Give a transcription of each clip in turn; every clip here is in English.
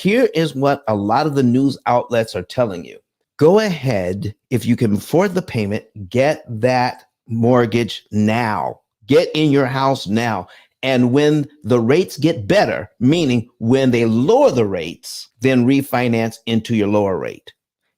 Here is what a lot of the news outlets are telling you. Go ahead, if you can afford the payment, get that mortgage now. Get in your house now. And when the rates get better, meaning when they lower the rates, then refinance into your lower rate.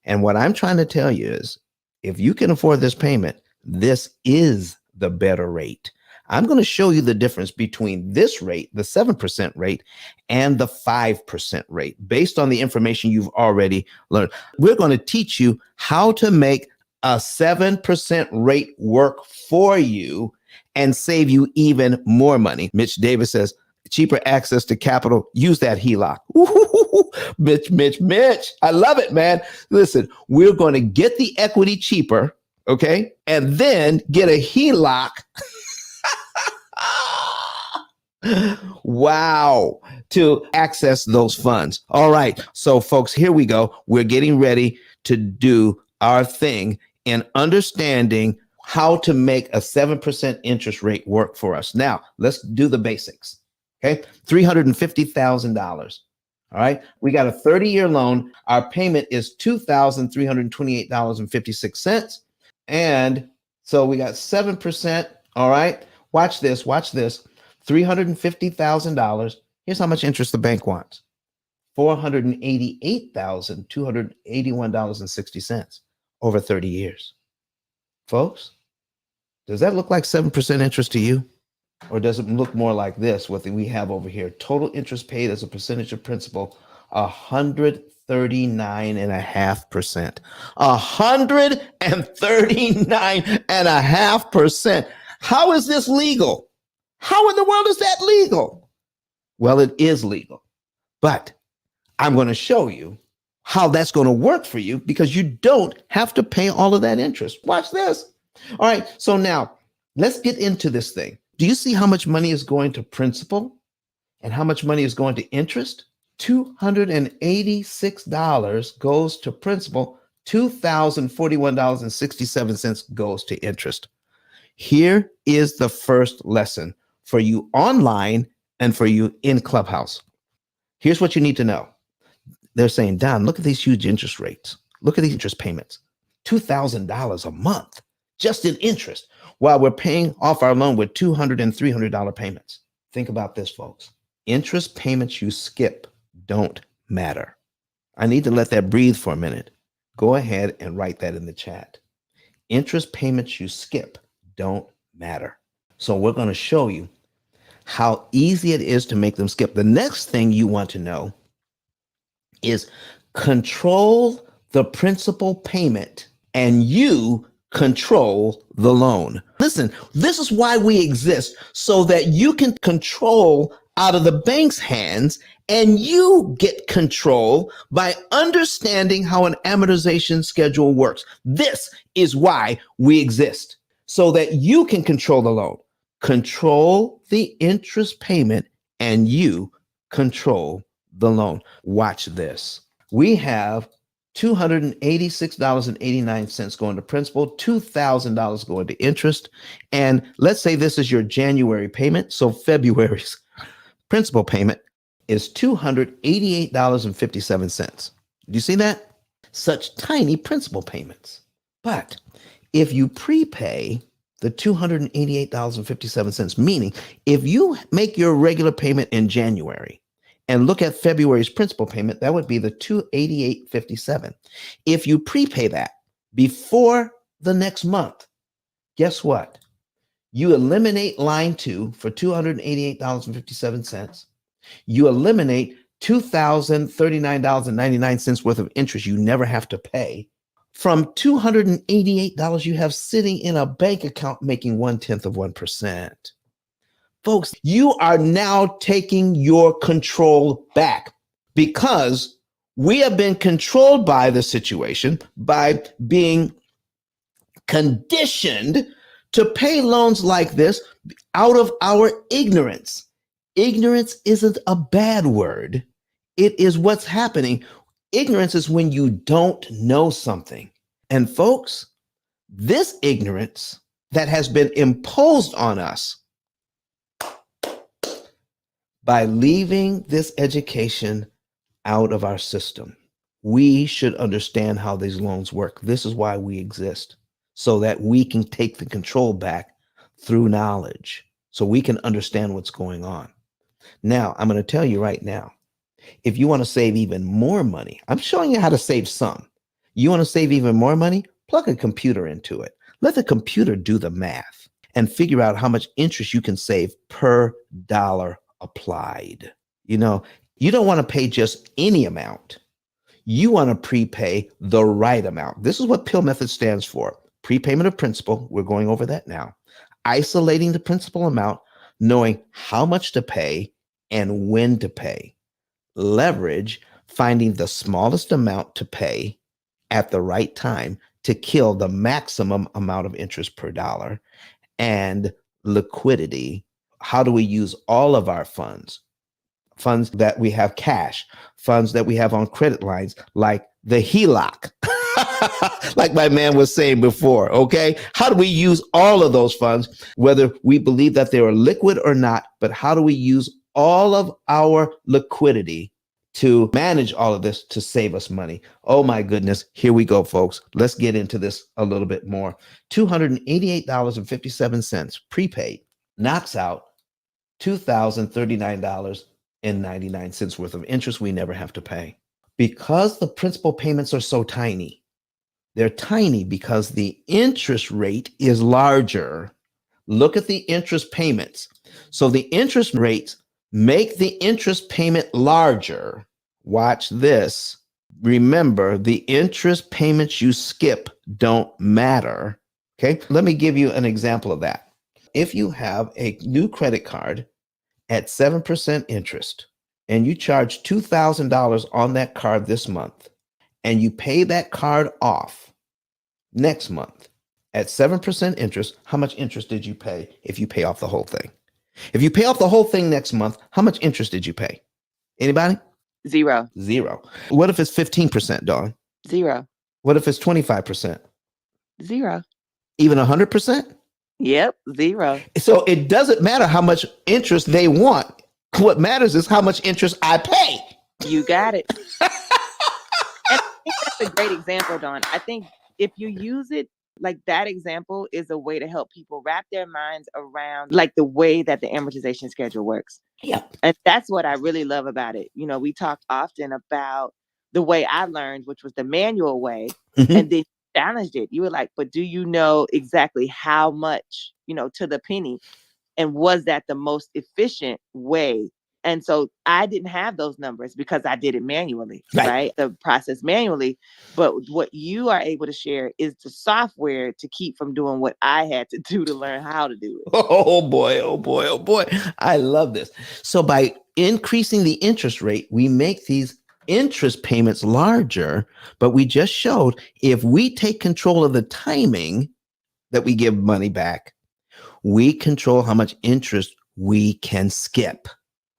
And what I'm trying to tell you is, if you can afford this payment, this is the better rate. I'm going to show you the difference between this rate, the 7% rate, and the 5% rate based on the information you've already learned. We're going to teach you how to make a 7% rate work for you and save you even more money. Mitch Davis says, cheaper access to capital, use that HELOC. Ooh, Mitch. I love it, man. Listen, we're going to get the equity cheaper, okay? And then get a HELOC. Wow, to access those funds. All right. So folks, here we go. We're getting ready to do our thing in understanding how to make a 7% interest rate work for us. Now, let's do the basics. Okay. $350,000. All right. We got a 30-year loan. Our payment is $2,328.56. And so we got 7%. All right. Watch this. $350,000. Here's how much interest the bank wants. $488,281.60 over 30 years. Folks, does that look like 7% interest to you? Or does it look more like this, what we have over here? Total interest paid as a percentage of principal, 139.5%. 139.5%. How is this legal? How in the world is that legal? Well, it is legal, but I'm going to show you how that's going to work for you because you don't have to pay all of that interest. Watch this. All right. So now let's get into this thing. Do you see how much money is going to principal and how much money is going to interest? $286 goes to principal. $2,041.67 goes to interest. Here is the first lesson for you online and for you in Clubhouse. Here's what you need to know. They're saying, Don, look at these huge interest rates. Look at these interest payments. $2,000 a month just in interest while we're paying off our loan with $200 and $300 payments. Think about this, folks. Interest payments you skip don't matter. I need to let that breathe for a minute. Go ahead and write that in the chat. Interest payments you skip don't matter. So we're going to show you how easy it is to make them skip. The next thing you want to know is control the principal payment and you control the loan. Listen, this is why we exist, so that you can control out of the bank's hands and you get control by understanding how an amortization schedule works. This is why we exist, so that you can control the loan, control the interest payment, and you control the loan. Watch this. We have $286.89 going to principal, $2,000 going to interest. And let's say this is your January payment. So February's principal payment is $288.57. Do you see that? Such tiny principal payments. But if you prepay the $288.57, meaning if you make your regular payment in January and look at February's principal payment, that would be the $288.57. If you prepay that before the next month, guess what? You eliminate line 2 for $288.57. You eliminate $2,039.99 worth of interest you never have to pay from $288 you have sitting in a bank account making 0.1%. Folks, you are now taking your control back because we have been controlled by the situation by being conditioned to pay loans like this out of our ignorance. Ignorance isn't a bad word. It is what's happening. Ignorance is when you don't know something. And folks, this ignorance that has been imposed on us by leaving this education out of our system. We should understand how these loans work. This is why we exist, so that we can take the control back through knowledge, so we can understand what's going on. Now, I'm going to tell you right now, if you want to save even more money, I'm showing you how to save some. You want to save even more money? Plug a computer into it. Let the computer do the math and figure out how much interest you can save per dollar applied. You know, you don't want to pay just any amount. You want to prepay the right amount. This is what P.I.L.L method stands for. Prepayment of principal. We're going over that now. Isolating the principal amount, knowing how much to pay and when to pay. Leverage, finding the smallest amount to pay at the right time to kill the maximum amount of interest per dollar. And liquidity, how do we use all of our funds? Funds that we have cash, funds that we have on credit lines, like the HELOC, like my man was saying before, okay? How do we use all of those funds, whether we believe that they are liquid or not, but how do we use all of our liquidity to manage all of this to save us money? Oh my goodness, here we go, folks. Let's get into this a little bit more. $288.57 prepaid knocks out $2,039.99 worth of interest we never have to pay. Because the principal payments are so tiny, they're tiny because the interest rate is larger. Look at the interest payments. So the interest rates make the interest payment larger. Watch this. Remember, the interest payments you skip don't matter. Okay, let me give you an example of that. If you have a new credit card at 7% interest and you charge $2,000 on that card this month, and you pay that card off next month at 7% interest, how much interest did you pay if you pay off the whole thing? If you pay off the whole thing next month, how much interest did you pay? Anybody? Zero. Zero. What if it's 15%, Dawn? Zero. What if it's 25%? Zero. Even 100%? Yep, zero. So it doesn't matter how much interest they want. What matters is how much interest I pay. You got it. And I think that's a great example, Dawn. I think if you use it, like that example is a way to help people wrap their minds around like the way that the amortization schedule works. Yeah. And that's what I really love about it. You know, we talked often about the way I learned, which was the manual way. Mm-hmm. And then challenged it. You were like, but do you know exactly how much, you know, to the penny? And was that the most efficient way? And so I didn't have those numbers because I did it manually, right? The process manually. But what you are able to share is the software to keep from doing what I had to do to learn how to do it. Oh boy, oh boy, oh boy. I love this. So by increasing the interest rate, we make these interest payments larger, but we just showed if we take control of the timing that we give money back, we control how much interest we can skip.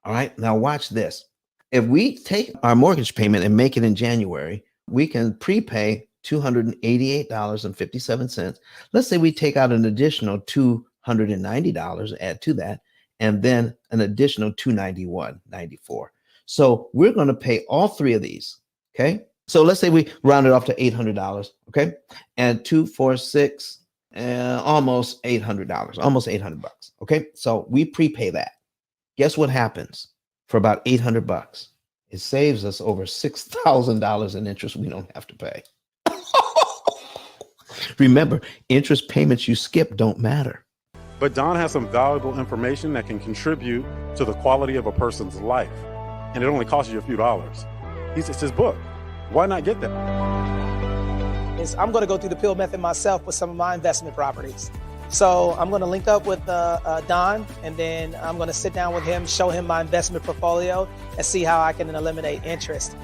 All right, now watch this. If we take our mortgage payment and make it in January, we can prepay $288.57. Let's say we take out an additional $290, add to that, and then an additional $291.94. So we're going to pay all three of these. Okay. So let's say we round it off to $800. Okay. And 2, 4, 6, almost $800, almost $800. Okay. So we prepay that. Guess what happens for about $800? It saves us over $6,000 in interest we don't have to pay. Remember, interest payments you skip don't matter. But Don has some valuable information that can contribute to the quality of a person's life. And it only costs you a few dollars. It's his book. Why not get that? I'm going to go through the P.I.L.L method myself with some of my investment properties. So I'm going to link up with Don, and then I'm going to sit down with him, show him my investment portfolio, and see how I can eliminate interest.